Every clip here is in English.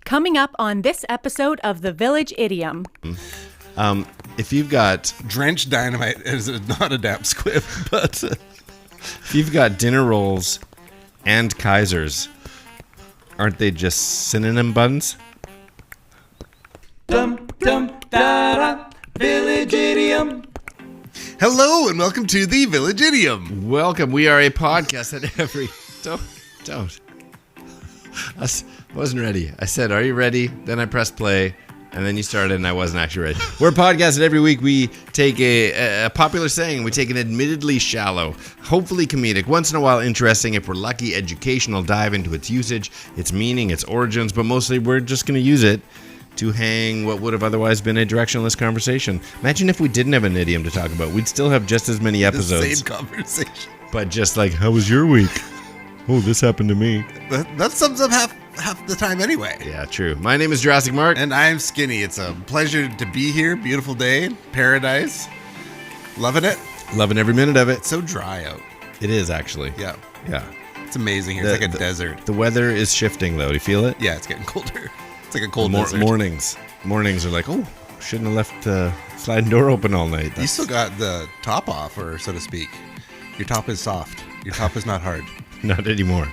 Coming up on this episode of the Village Idiom. If you've got Drenched dynamite is not a damp squib, but if you've got dinner rolls and Kaisers, aren't they just synonym buns? Village Idiom. hello and welcome to the Village Idiom. Welcome. We are a podcast that every don't. I wasn't ready. I said, "Are you ready?" Then I pressed play, and then you started, and I wasn't actually ready. We're a podcast that every week we take a popular saying, we take an admittedly shallow, hopefully comedic, once in a while interesting, if we're lucky, educational dive into its usage, its meaning, its origins, but mostly we're just going to use it to hang what would have otherwise been a directionless conversation. Imagine if we didn't have an idiom to talk about. We'd still have just as many episodes. The same conversation. But just like, how was your week? Oh, this happened to me. That sums up half the time anyway. Yeah, true. My name is Jurassic Mark. And I'm Skinny. It's a pleasure to be here. Beautiful day. Paradise. Loving it. Loving every minute of it. It's so dry out. It is, actually. Yeah. Yeah. It's amazing here. It's like a desert. The weather is shifting, though. Do you feel it? Yeah, it's getting colder. It's like a cold desert. Mornings are like, oh, shouldn't have left the sliding door open all night. You still got the top off, or so to speak. Your top is soft. Your top is not hard. Not anymore.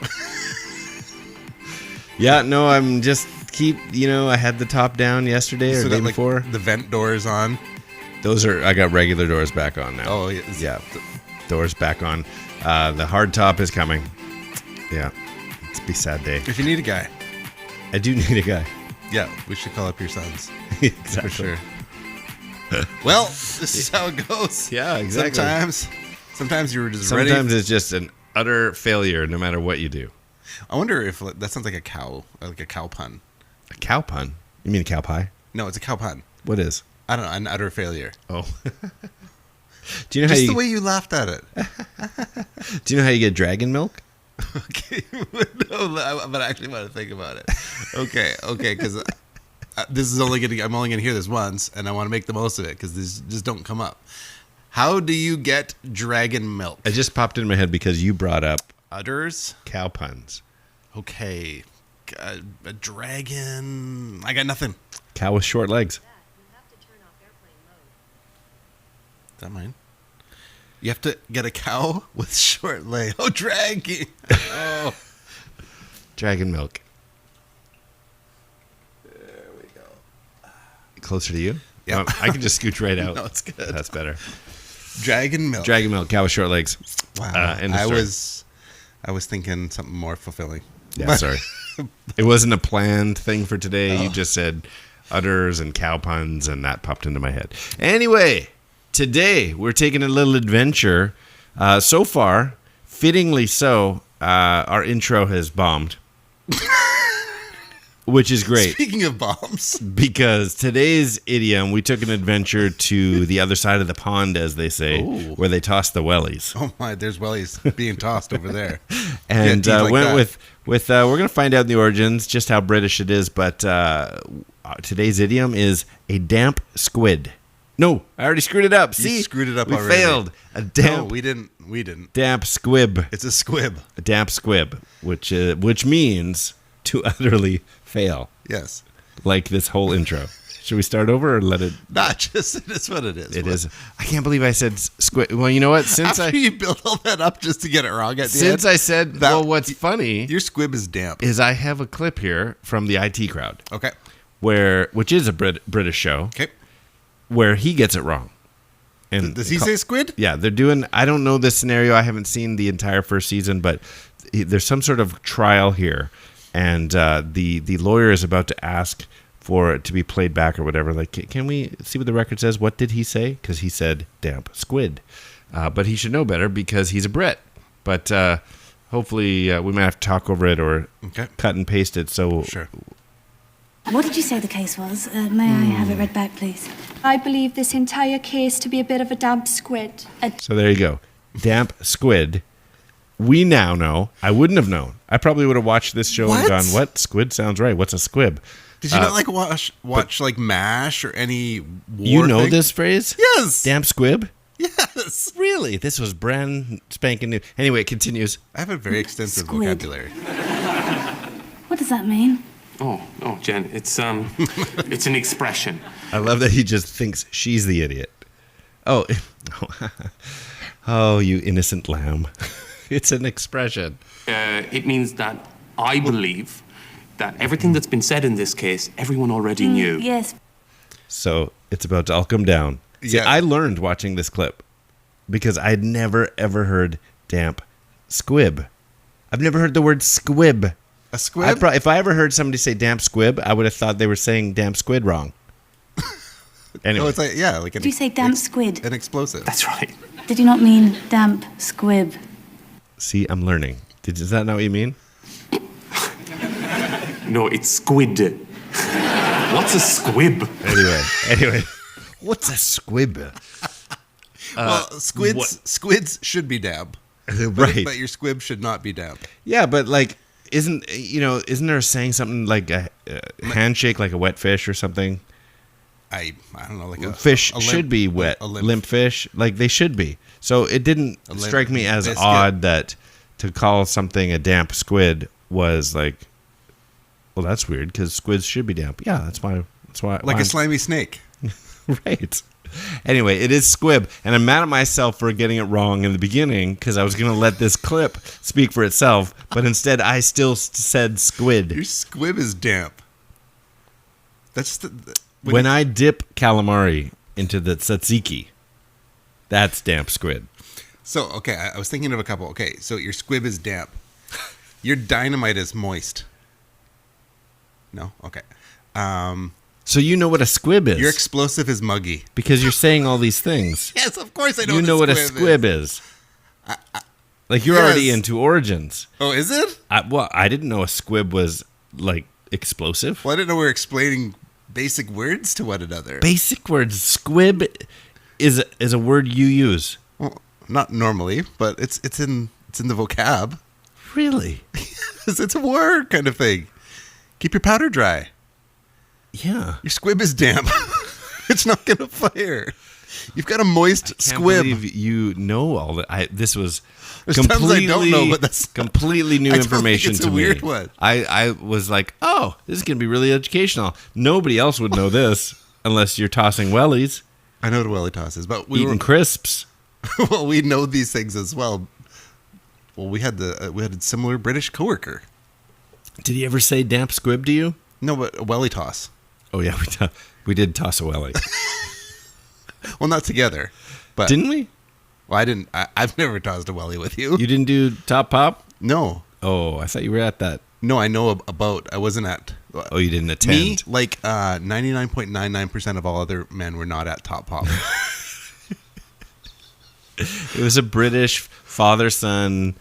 Yeah, no, I'm just I had the top down yesterday or the day before. The vent doors on. I got regular doors back on now. Oh, yes. Yeah. Doors back on. The hard top is coming. Yeah. It's a sad day. If you need a guy. I do need a guy. Yeah, we should call up your sons. Exactly. For sure. Well, this is how it goes. Yeah, exactly. Sometimes you were just Sometimes ready. it's just an utter failure no matter what you do. I wonder if that sounds like a cow pun. A cow pun? You mean a cow pie? No, it's a cow pun. What is? I don't know, an utter failure. Oh. Do you know just the way you laughed at it. Do you know how you get dragon milk? Okay, no, but I actually want to think about it. Okay, because I'm only gonna hear this once, and I want to make the most of it because these just don't come up. How do you get dragon milk? It just popped in my head because you brought up udders, cow puns. Okay, a dragon. I got nothing. Cow with short legs. Is that mine? You have to get a cow with short legs. Oh, dragging. Oh. Dragon milk. There we go. Closer to you? Yeah. I can just scooch right out. No, it's good. That's better. Dragon milk. Dragon milk, cow with short legs. Wow. I was thinking something more fulfilling. Yeah, sorry. It wasn't a planned thing for today. Oh. You just said udders and cow puns, and that popped into my head. Anyway, today we're taking a little adventure. So far, fittingly so, our intro has bombed. Which is great. Speaking of bombs. Because today's idiom, we took an adventure to the other side of the pond, as they say, where they toss the wellies. Oh my, there's wellies being tossed over there. And like went that. with we're going to find out in the origins just how British it is, but today's idiom is a damp squid. No, I already screwed it up. See? You screwed it up we already. Failed. A damp. No, we didn't. Damp squib. It's a squib. A damp squib, which means to utterly fail. Yes. Like this whole intro. Should we start over or let it? Not just, it is what it is. It is. I can't believe I said squid. Well, you know what? After you built all that up just to get it wrong at the Since end. I said, what's funny Your squib is damp. is I have a clip here from the IT Crowd. Okay. Which is a British show. Okay. Where he gets it wrong. And Does he say squid? Yeah, they're doing. I don't know this scenario. I haven't seen the entire first season, but there's some sort of trial here, and the lawyer is about to ask for it to be played back or whatever. Like, can we see what the record says? What did he say? Because he said damp squid, but he should know better because he's a Brit. But hopefully, we might have to talk over it or cut and paste it. So sure. What did you say the case was? May I have it read back, please? I believe this entire case to be a bit of a damp squid. So there you go. Damp squid. We now know. I wouldn't have known. I probably would have watched this show and gone, what? Squid sounds right. What's a squib? Did you not like watch like MASH or any war You know thing? this phrase? Yes. Damp squib? Yes. Really? This was brand spanking new. Anyway, it continues. I have a very extensive Squid. vocabulary. What does that mean? Oh, Jen. It's it's an expression. I love that he just thinks she's the idiot. Oh, oh, you innocent lamb. It's an expression. It means that I believe that everything that's been said in this case, everyone already knew. Yes. So it's about to all come down. See, Yeah. I learned watching this clip because I'd never, ever heard damp-squib. I've never heard the word squib. A squib? If I ever heard somebody say damp-squib, I would have thought they were saying damp squid wrong. Anyway. Oh, it's like, yeah, like Did you say damp squid? an explosive. That's right. Did you not mean damp squib? See, I'm learning. Is that not what you mean? No, it's squid. What's a squib? Anyway. What's a squib? Well, squids should be damp. Right. But your squib should not be damp. Yeah, but like, isn't there a saying something like a handshake like a wet fish or something? I don't know, like a Fish a limp- should be wet. a Limp fish, like they should be. So it didn't limp strike me as biscuit. odd that to call something a damp squid was like, well, that's weird because squids should be damp. Yeah, that's why. like why a slimy snake. right. Anyway, it is squib, and I'm mad at myself for getting it wrong in the beginning because I was going to let this clip speak for itself, but instead I still said squid. Your squib is damp. That's When I dip calamari into the tzatziki, that's damp squid. So, okay, I was thinking of a couple. Okay, so your squib is damp. Your dynamite is moist. No? Okay. So you know what a squib is. Your explosive is muggy. Because you're saying all these things. Yes, of course I know You know what a squib is. Like, you're already Yes. into origins. Oh, is it? I didn't know a squib was, like, explosive. Well, I didn't know we were explaining basic words to one another. Basic words. Squib is a word you use. Well, not normally, but it's in the vocab. Really? It's a word kind of thing. Keep your powder dry. Yeah. Your squib is damp. It's not going to fire. You've got a moist Can't squib. believe you know all that. This was There's tons I completely, don't know, but that's completely new I don't think information it's to a me. weird one. I was like, oh, this is going to be really educational. Nobody else would know this unless you're tossing wellies, I know what a welly toss is, but eating crisps. well, we know these things as well. Well, we had a similar British coworker. Did he ever say damp squib to you? No, but a welly toss. Oh yeah, we did toss a welly, Well, not together, but didn't we? Well, I didn't. I've never tossed a welly with you. You didn't do top pop? No, Oh, I thought you were at that. no, I know about. I wasn't at. Oh, you didn't attend. Me, like 99.99% of all other men were not at Top Pop. It was a British father-son,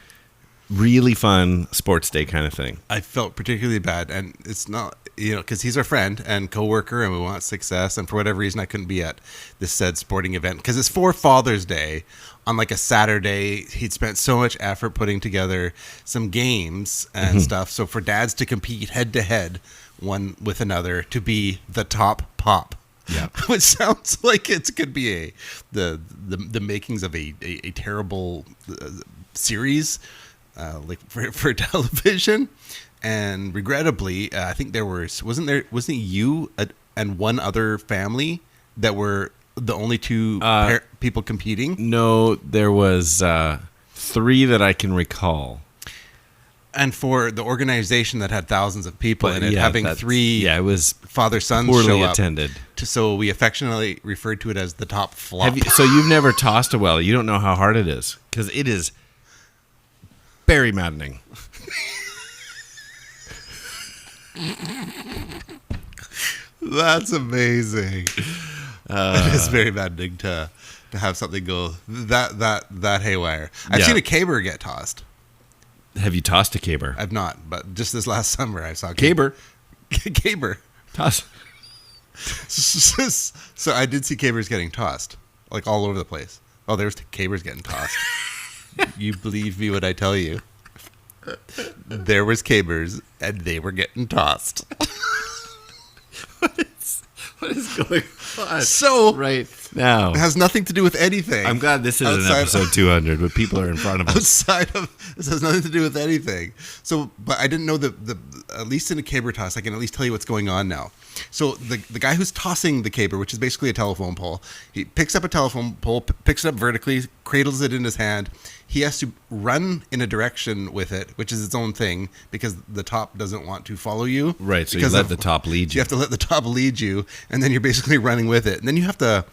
really fun sports day kind of thing. I felt particularly bad, and it's not, because he's our friend and coworker, and we want success. And for whatever reason, I couldn't be at this said sporting event because it's for Father's Day on like a Saturday. He'd spent so much effort putting together some games and stuff. So for dads to compete head to head, one with another, to be the top pop. Yeah. Which sounds like it could be the makings of a terrible series, like for television. And regrettably, I think wasn't you and one other family that were the only two people competing? No, there was 3 that I can recall. And for the organization that had thousands of people in it, yeah, having that's- 3 it was father-sons poorly show up. attended. So we affectionately referred to it as the top flop. So you've never tossed a welly. You don't know how hard it is because it is very maddening. That's amazing. It's very maddening to have something go that haywire. I've Yeah. seen a caber get tossed. Have you tossed a caber? I've not, but just this last summer I saw Caber. caber. Toss. So I did see cabers getting tossed, like all over the place. Oh, there was cabers getting tossed. You believe me when I tell you. There was cabers, and they were getting tossed. What is going on? So Right. Now, It has nothing to do with anything. I'm glad this isn't outside- episode 200, but people are in front of us. Outside of this has nothing to do with anything. So, but I didn't know the at least in a caber toss, I can at least tell you what's going on now. So the guy who's tossing the caber, which is basically a telephone pole, he picks up a telephone pole, picks it up vertically, cradles it in his hand. He has to run in a direction with it, which is its own thing because the top doesn't want to follow you. Right, so you because let the top lead you. You have to let the top lead you, and then you're basically running with it. And then you have to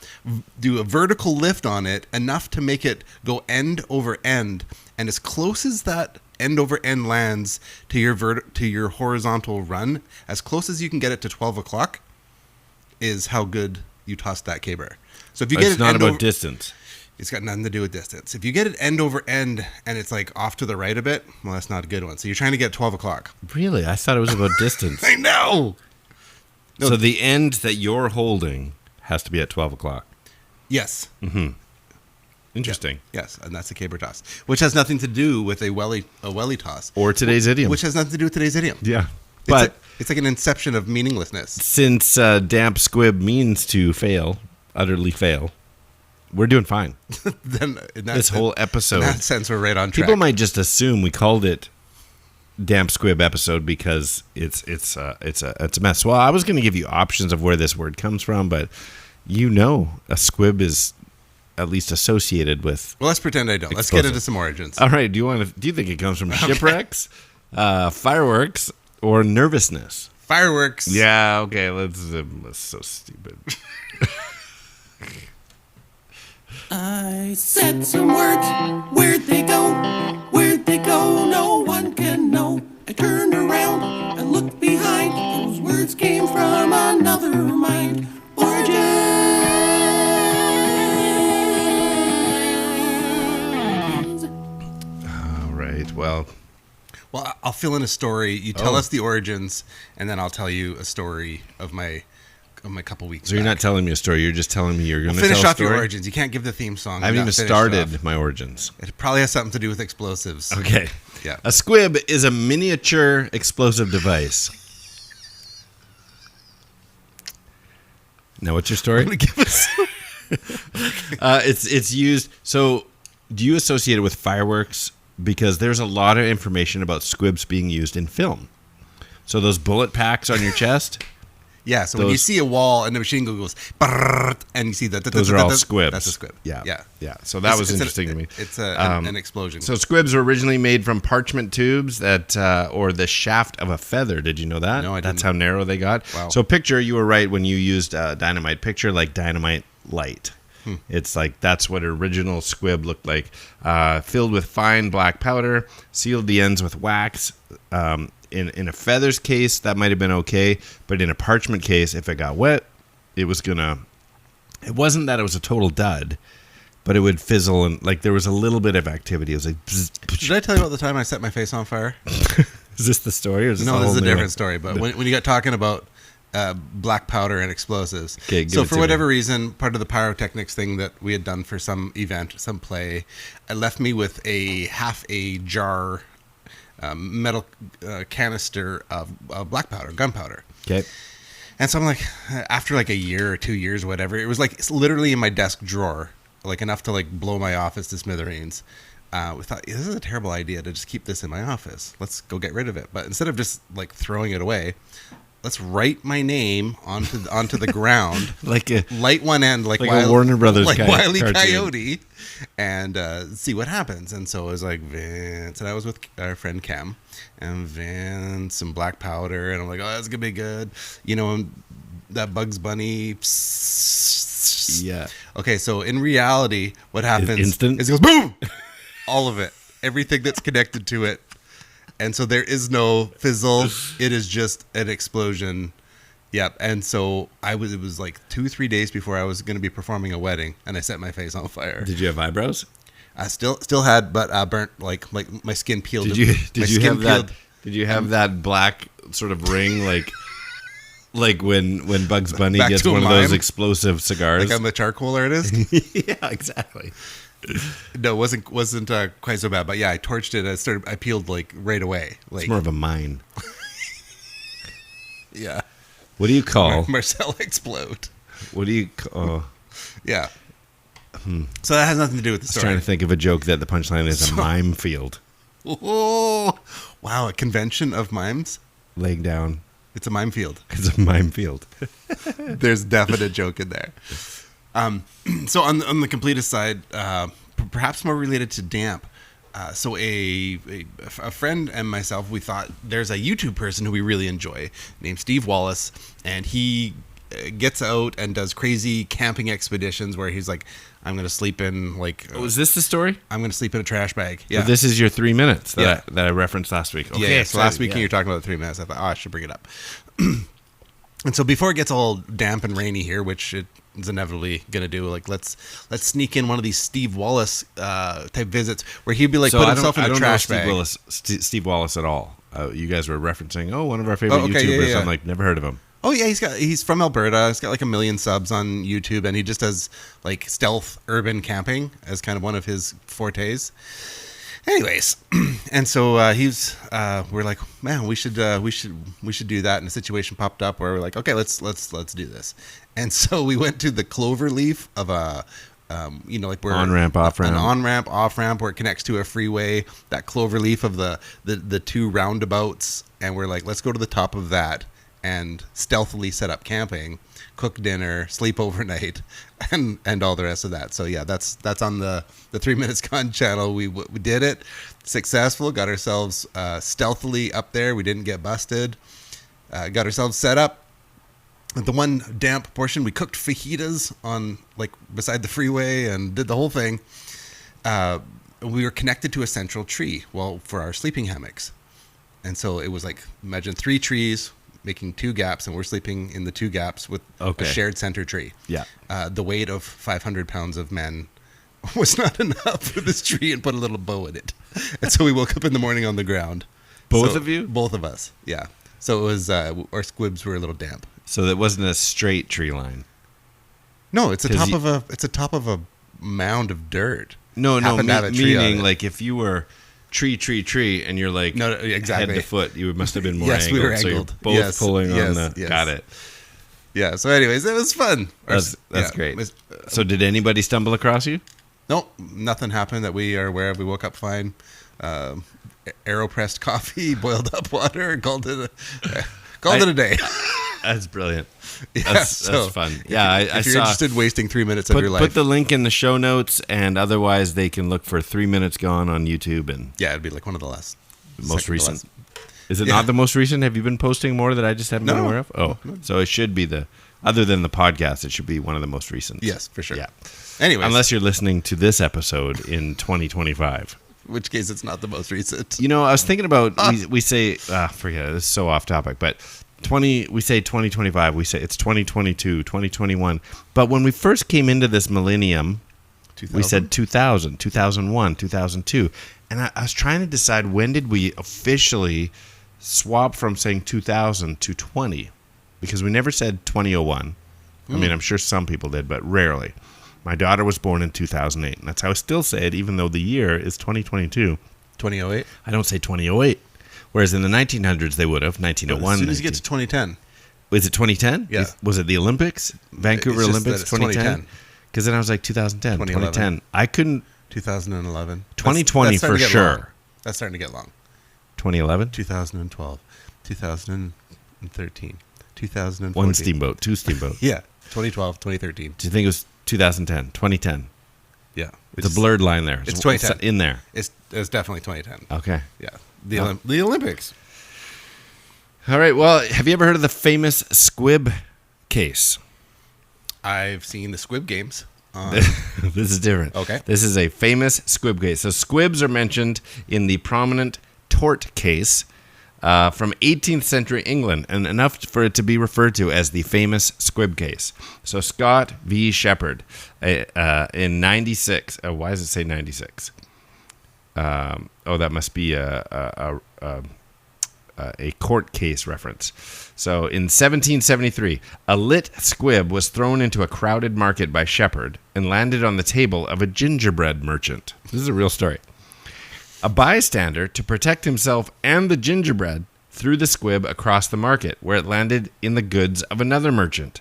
do a vertical lift on it enough to make it go end over end. And as close as that end over end lands to your horizontal run, as close as you can get it to 12 o'clock, is how good you tossed that caber. So if you get It's it not end about over, distance. it's got nothing to do with distance. If you get it end over end and it's like off to the right a bit, well, that's not a good one. So you're trying to get 12 o'clock. Really? I thought it was about distance. I know. No. So the end that you're holding has to be at 12 o'clock. Yes. Interesting. Yes, and that's a caber toss, which has nothing to do with a welly toss, Or today's idiom. which has nothing to do with today's idiom. Yeah. It's But it's like an inception of meaninglessness. since Damp.Squib means to fail, utterly fail, we're doing fine. Then in that This sense, whole episode. in that sense, we're right on track. People might just assume we called it Damp.Squib episode because it's a mess. Well, I was going to give you options of where this word comes from, but a squib is at least associated with. Well, let's pretend I don't. Let's Explosive. get into some origins. All right, do you think it comes from shipwrecks, fireworks, or nervousness? Fireworks. Yeah. Okay. That's so stupid. I said some words, where'd they go? Where'd they go? No one can know. I turned around and looked behind. Those words came from another mind. Origins. All right. Well, I'll fill in a story. You tell Oh. us the origins, and then I'll tell you a story of my couple weeks. so you're not back. telling me a story. You're just telling me you're going to Finish tell a off your story? origins. You can't give the theme song. I haven't and even not finish it started off. my origins. It probably has something to do with explosives. Okay. Yeah. A squib is a miniature explosive device. Now, what's your story? Give us. It's used. So, do you associate it with fireworks? Because there's a lot of information about squibs being used in film. So those bullet packs on your chest, Yeah, so when you Those- see a wall and the machine gun goes, brrrr, and you see that, those are all squibs. That's a squib. Yeah, yeah. yeah. So that was It's interesting to me. It's an explosion. So squibs were originally made from parchment tubes that, or the shaft of a feather. Did you know that? No, I That's didn't. how narrow they got. Wow. So picture, you were right when you used dynamite. Picture like dynamite light. It's like that's what original squib looked like. Filled with fine black powder, sealed the ends with wax. In a feathers case, that might have been okay, but in a parchment case, if it got wet, it was gonna. It wasn't that it was a total dud, but it would fizzle and like there was a little bit of activity. It was like, bzz, bzz. Did I tell you about the time I set my face on fire? Is this the story? Or is this No, a this whole is a new different one? story. But when you got talking about black powder and explosives, Okay, give so it for to whatever me. reason, part of the pyrotechnics thing that we had done for some event, some play, it left me with half a jar metal canister of black powder, gunpowder. Okay. And so I'm like, after like a year or 2 years, whatever, it was like it's literally in my desk drawer, like enough to like blow my office to smithereens. We thought, this is a terrible idea to just keep this in my office. Let's go get rid of it. But instead of just like throwing it away, let's write my name onto the ground, Like a light one end like a Warner Brothers like Wile E. cartoon. Coyote, and see what happens. And so it was like Vince, and I was with our friend Cam, and Vince, some black powder, and I'm like, oh, that's gonna be good, that Bugs Bunny. yeah. Okay, so in reality, what happens instant? is it goes boom, all of it, everything that's connected to it. And so there is no fizzle. It is just an explosion. Yep. And so it was like 2-3 days before I was going to be performing a wedding, and I set my face on fire. Did you have eyebrows? I still had, but burnt like my skin peeled. Did you my skin have that? peeled. Did you have that black sort of ring like when Bugs Bunny Back gets to a one of those mime? explosive cigars? Like I'm a charcoal artist? Yeah, exactly. No, it wasn't quite so bad. But yeah, I torched it. I peeled like right away. Like It's more of a mine. yeah. What do you call? Marcel explode. What do you? Yeah. So that has nothing to do with the I was story. trying to think of a joke that the punchline is a mime field. Oh, wow, a convention of mimes? Laying down. It's a mime field. It's a mime field. There's definite joke in there. So on the completist side, perhaps more related to damp. So a friend and myself, we thought there's a YouTube person who we really enjoy named Steve Wallace, and he gets out and does crazy camping expeditions where he's like, I'm going to sleep in like... Was this the story? I'm going to sleep in a trash bag. Yeah. So this is your 3 minutes Yeah. that I referenced last week. Okay, Yeah. So last week yeah. when you were talking about the 3 minutes, I thought, I should bring it up. And so before it gets all damp and rainy here, which it is inevitably going to do, like let's sneak in one of these Steve Wallace type visits where he'd be like, put himself in a trash bag. Steve Wallace at all. You guys were referencing, one of our favorite okay, YouTubers. yeah. I'm like, never heard of him. Oh yeah, he's from Alberta. He's got like 1 million subs on YouTube, and he just does like stealth urban camping as kind of one of his fortes. Anyways, and so we're like, man, we should do that. And a situation popped up where we're like, okay, let's do this. And so we went to the clover leaf of a, like we're On-ramp, off-ramp. an on-ramp, off-ramp where it connects to a freeway. That clover leaf of the two roundabouts, and we're like, let's go to the top of that and stealthily set up camping, cook dinner, sleep overnight, and all the rest of that. So yeah, that's on the 3 Minutes Gone channel. We did it, successful. Got ourselves stealthily up there. We didn't get busted. Got ourselves set up. The one damp portion, we cooked fajitas on like beside the freeway and did the whole thing. We were connected to a central tree, for our sleeping hammocks, and so it was like, imagine 3 trees making 2 gaps, and we're sleeping in the 2 gaps with a shared center tree. Yeah. The weight of 500 pounds of men was not enough for this tree, and put a little bow in it. And so we woke up in the morning on the ground. Both of you? Both of us, yeah. So it was, our squibs were a little damp. So that wasn't a straight tree line. No, it's a top of a mound of dirt. No, Happened to have a tree on meaning it. like if you were tree, and you're like No, exactly. head to foot, you must have been more Yes, we angled. were So you're angled. both Yes, pulling on yes, the. yes. Got it. Yeah. So, anyways, it was fun. That's Yeah. great. So did anybody stumble across you? Nope, nothing happened that we are aware of. We woke up fine. AeroPressed coffee, boiled up water, called it a day. That's brilliant. Yeah, That's fun. Yeah, if I you're saw. interested in wasting 3 minutes of your life, Put the link in the show notes, and otherwise they can look for 3 Minutes Gone on YouTube and yeah, it'd be like one of the last, most second to recent. last. Is it Yeah. not the most recent? Have you been posting more that I just haven't been No. aware of? Oh, so it should be other than the podcast, it should be one of the most recent. Yes, for sure. Yeah. Anyways, Unless you're listening to this episode in 2025. in which case it's not the most recent. You know, I was thinking about we say forget it, this is so off topic, but we say 2025, we say it's 2022, 2021. But when we first came into this millennium, 2000? we said 2000, 2001, 2002. And I was trying to decide, when did we officially swap from saying 2000 to 20? Because we never said 2001. I mean, I'm sure some people did, but rarely. My daughter was born in 2008, and that's how I still say it, even though the year is 2022. 2008. I don't say 2008. Whereas in the 1900s, they would have. 1901. As soon as you get to 2010, Was it 2010? Yeah. Was it the Olympics? Vancouver It's just Olympics that it's 2010? 2010. Because then I was like 2010, 2011. 2010. I couldn't. 2011, 2020 That's starting for to get sure. long. That's starting to get long. 2011? 2012, 2013, 2014. One steamboat, two steamboat. Yeah, 2012, 2013. Do you think it was 2010, 2010? Yeah, It's a blurred line there. It's 2010 in there. It's definitely 2010. Okay. Yeah, the Olympics. All right. Well, have you ever heard of the famous Squib case? I've seen the Squib Games. This is different. Okay. This is a famous squib case. So squibs are mentioned in the prominent tort case from 18th century England, and enough for it to be referred to as the famous squib case. So Scott v. Shepherd in 96. Why does it say 96? That must be a court case reference. So in 1773, a lit squib was thrown into a crowded market by Shepherd and landed on the table of a gingerbread merchant. This is a real story. A bystander, to protect himself and the gingerbread, threw the squib across the market, where it landed in the goods of another merchant.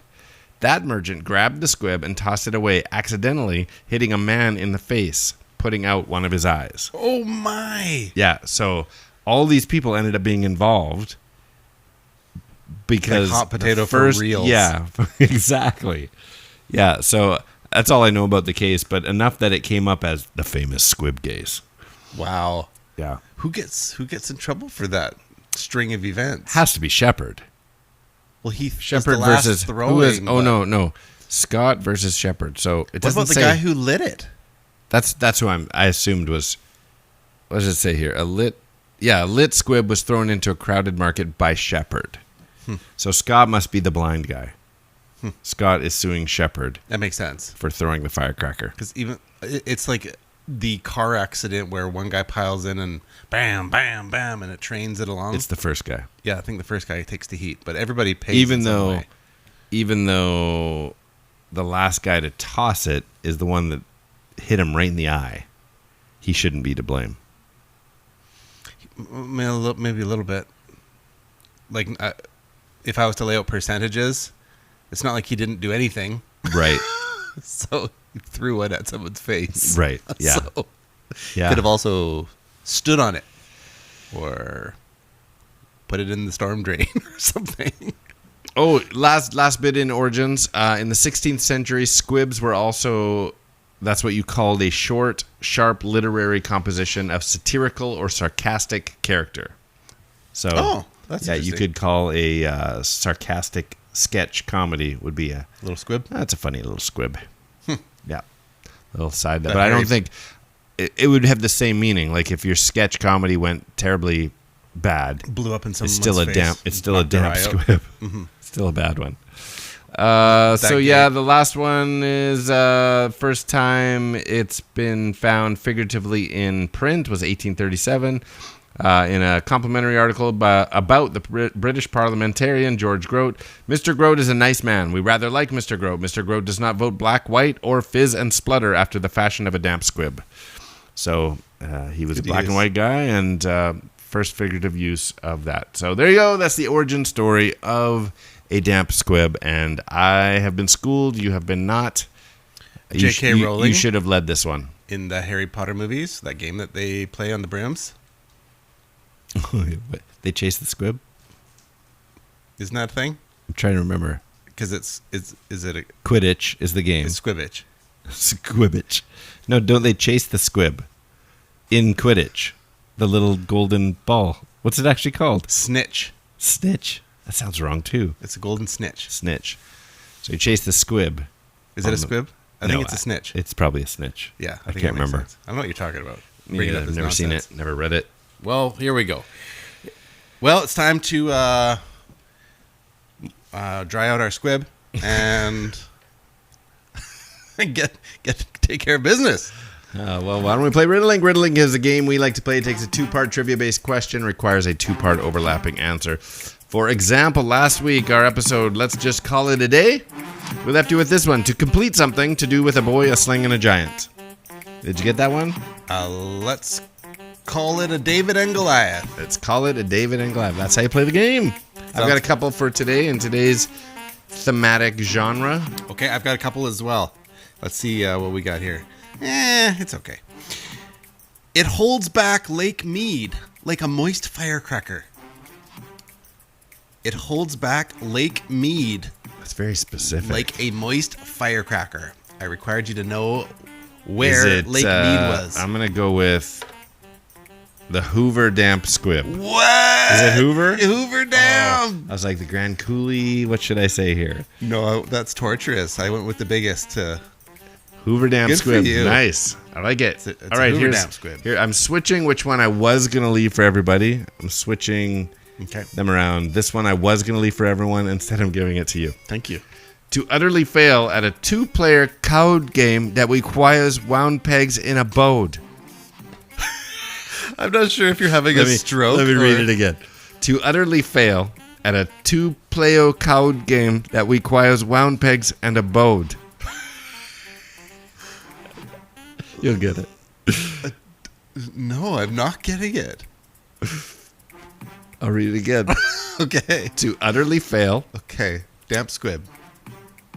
That merchant grabbed the squib and tossed it away, accidentally hitting a man in the face, putting out one of his eyes. Oh my! Yeah, so all these people ended up being involved because Like hot potato the first, for reals. Yeah, exactly. Yeah, so that's all I know about the case, but enough that it came up as the famous squib case. Wow. Yeah, Who gets in trouble for that string of events? has to be Shepherd. Well, he Shepherd was the last versus throwing. who is? Oh but- no, Scott versus Shepherd. So it What doesn't about the say. guy who lit it? That's who I assumed was. What does it say here? A lit squib was thrown into a crowded market by Shepherd. So Scott must be the blind guy. Scott is suing Shepherd That makes sense. for throwing the firecracker. Because even it's like the car accident where one guy piles in and bam, bam, bam, and it trains it along. It's the first guy. Yeah, I think the first guy takes the heat, but everybody pays. Even in some though, way. even though the last guy to toss it is the one that hit him right in the eye, he shouldn't be to blame. Maybe a little bit. Like, if I was to lay out percentages, it's not like he didn't do anything. Right. So he threw it at someone's face. Right. Yeah. So Yeah. could have also stood on it or put it in the storm drain or something. Oh, last bit in origins. In the 16th century, squibs were also, that's what you called a short, sharp literary composition of satirical or sarcastic character. So, Oh, that's yeah, you interesting. could call a sarcastic sketch comedy would be a, Little squib. that's a funny little squib. Yeah, little side that. That But I don't very- think it would have the same meaning. Like if your sketch comedy went terribly bad, Blew up in it's someone's still a face. damp. It's still a Knocked their damp eye out. squib. Still a bad one. So yeah, game. the last one is first time it's been found figuratively in print was 1837 in a complimentary article about the British parliamentarian George Grote. Mr. Grote is a nice man. We rather like Mr. Grote. Mr. Grote does not vote black, white, or fizz and splutter after the fashion of a damp squib. So he was a black and use. white guy, and first figurative use of that. So there you go. That's the origin story of a damp squib, and I have been schooled. You have been not. J.K. You Rowling? should have led this one. In the Harry Potter movies, that game that they play on the brooms. They chase the squib. Isn't that a thing? I'm trying to remember. Because is it a Quidditch is the game. it's Squibbage? Squibbage. No, don't they chase the squib in Quidditch? The little golden ball. What's it actually called? Snitch. Snitch. That sounds wrong too. It's a golden snitch. Snitch. So you chase the squib. Is it a squib? I think No, it's a snitch. It's probably a snitch. Yeah, I think can't it makes remember. sense. I don't know what you're talking about. Me Bring it neither. up I've as never seen nonsense. it. Never read it. Well, here we go. Well, it's time to dry out our squib and take care of business. Well, why don't we play Riddling? Riddling is a game we like to play. It takes a two-part trivia-based question, requires a two-part overlapping answer. For example, last week, our episode, Let's Just Call It a Day, we left you with this one. To complete something, to do with a boy, a sling, and a giant. Did you get that one? Let's call it a David and Goliath. Let's call it a David and Goliath. That's how you play the game. I've got a couple for today in today's thematic genre. Okay, I've got a couple as well. Let's see what we got here. It's okay. It holds back Lake Mead like a moist firecracker. It holds back Lake Mead That's very specific. like a moist firecracker. I required you to know Is where it, Lake Mead was. I'm going to go with the Hoover Damp.Squib. What? Is it Hoover? Hoover Dam. I was like the Grand Coulee. What should I say here? No, that's torturous. I went with the biggest. Hoover Damp.Squib. Good for you. Nice. I like it. It's a All right, Hoover here's Damp.Squib. here. I'm switching which one I was gonna leave for everybody. I'm switching Okay. them around. This one I was gonna leave for everyone. Instead, I'm giving it to you. Thank you. To utterly fail at a two-player code game that requires wound pegs in a boat. I'm not sure if you're having a stroke. Let me read or- it again. To utterly fail at a two-player code game that requires wound pegs and a boat. You'll get it. No, I'm not getting it. I'll read it again. Okay. To utterly fail Okay. Damp squib.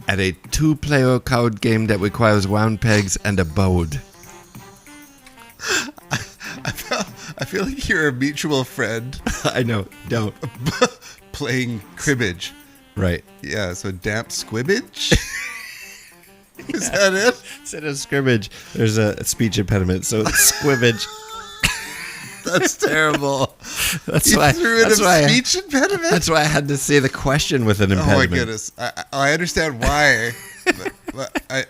at a two-player card game that requires round pegs and a board. I feel like you're a mutual friend I know. Don't. playing cribbage. Right. Yeah, so Damp.Squibbage? Is that it? Instead of scrimmage, there's a speech impediment, so it's squibbage. That's terrible. That's You why. threw in That's a why. speech impediment? That's why I had to say the question with an Oh impediment. my goodness. I understand why. but I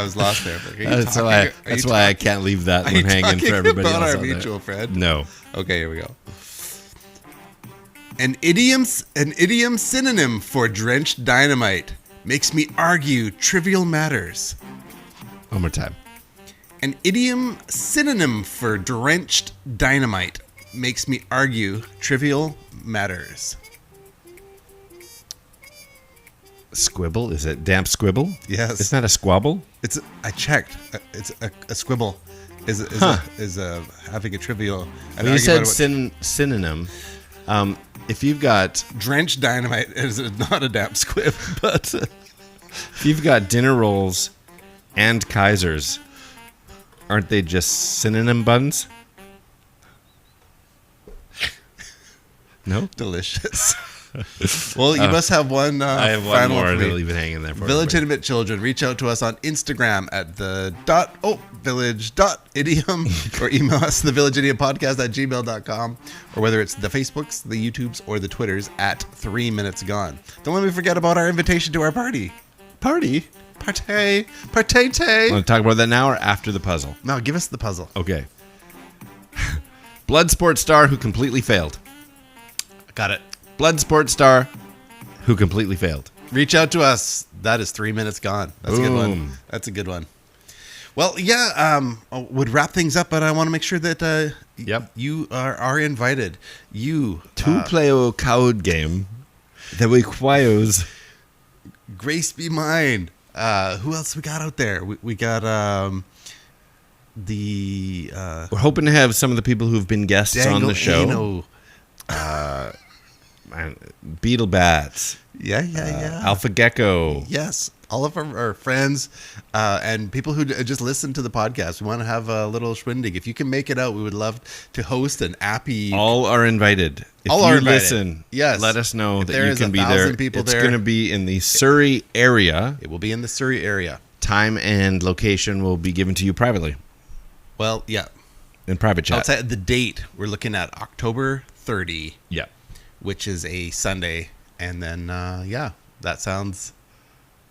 was lost there. Like, That's why I can't leave that one hanging for everybody about else. our out there. mutual friend? No. Okay, here we go. An idiom synonym for drenched dynamite makes me argue trivial matters. One more time. An idiom synonym for drenched dynamite makes me argue trivial matters. Squibble? Is it Damp.Squibble? Yes. It's not a squabble? I checked. It's a squibble. Is having a trivial. When you said synonym, if you've got drenched dynamite is not a Damp.Squib, but if you've got dinner rolls and Kaisers, aren't they just synonym buns? No? delicious. Well, you must have one. I have one final more for me. to leave it hanging there for Village everybody. Intimate Children, reach out to us on Instagram at village.idiom or email us thevillageidiompodcast@gmail.com, or whether it's the Facebooks, the YouTubes, or the Twitters at 3 Minutes Gone. Don't let me forget about our invitation to our party. Party? Partay. Want to talk about that now or after the puzzle? No, give us the puzzle. Okay. Bloodsport star who completely failed. Got it. Bloodsport star who completely failed. Reach out to us. That is 3 Minutes Gone. That's a good one. Boom. That's a good one. Well, yeah, would wrap things up, but I want to make sure that Yep. you are invited. You Two-player card game that requires... Grace Be Mine. Who else we got out there? We got We're hoping to have some of the people who've been guests on the show. Beetle Bats. Yeah. Alpha Gecko. Yes. All of our friends and people who just listen to the podcast. We want to have a little schwindig. If you can make it out, we would love to host an appy. All are invited. If All you are invited. Listen, Yes. let us know If that there you is can be 1,000 there. people It's there. going to be in the Surrey area. It will be in the Surrey area. Time and location will be given to you privately Well, yeah. in private chat. Outside the date, we're looking at October 30, Yeah. which is a Sunday. And then, that sounds...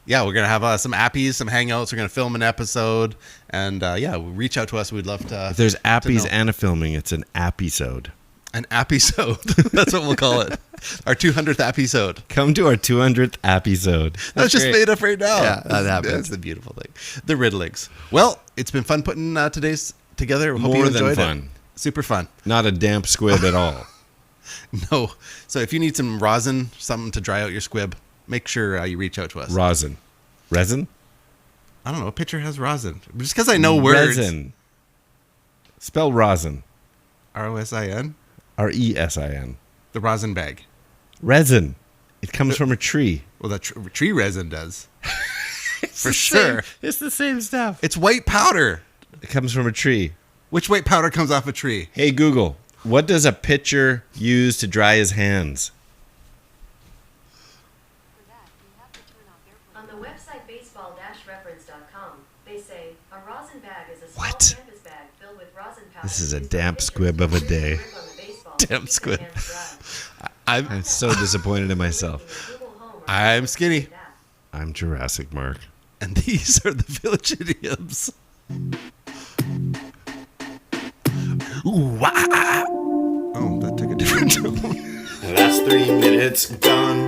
Yeah, we're going to have some appies, some hangouts. We're going to film an episode. And, reach out to us. We'd love to... If there's appies know. and a filming, it's an appisode. An appisode. That's what we'll call it. Our 200th appisode. Come to our 200th appisode. That's just great. made up right now. Yeah, that happens. That's the beautiful thing. The Riddlings. Well, it's been fun putting today's together. Hope More you than enjoyed fun. it. Super fun. Not a damp squib at all. No. So if you need some rosin, something to dry out your squib, make sure you reach out to us. Rosin. Resin? I don't know. A pitcher has rosin. Just because I know words. Resin. Spell rosin. R-O-S-I-N. R-E-S-I-N. The rosin bag. Resin. It comes from a tree. Well, that tree resin does. For the sure. same- it's the same stuff. It's white powder. It comes from a tree. Which white powder comes off a tree? Hey, Google, what does a pitcher use to dry his hands? On the website baseball-reference.com, they say a rosin bag is a small What? canvas bag filled with rosin powder. This is a used by damp pitchers squib of a to day. grip on the baseball to Damp keep squib. their hands dry. I'm so disappointed in myself. Google Home or I'm skinny. that. I'm Jurassic Mark. And these are the Village Idioms. Ooh, wah. Oh, that took a different tone. That's 3 minutes gone.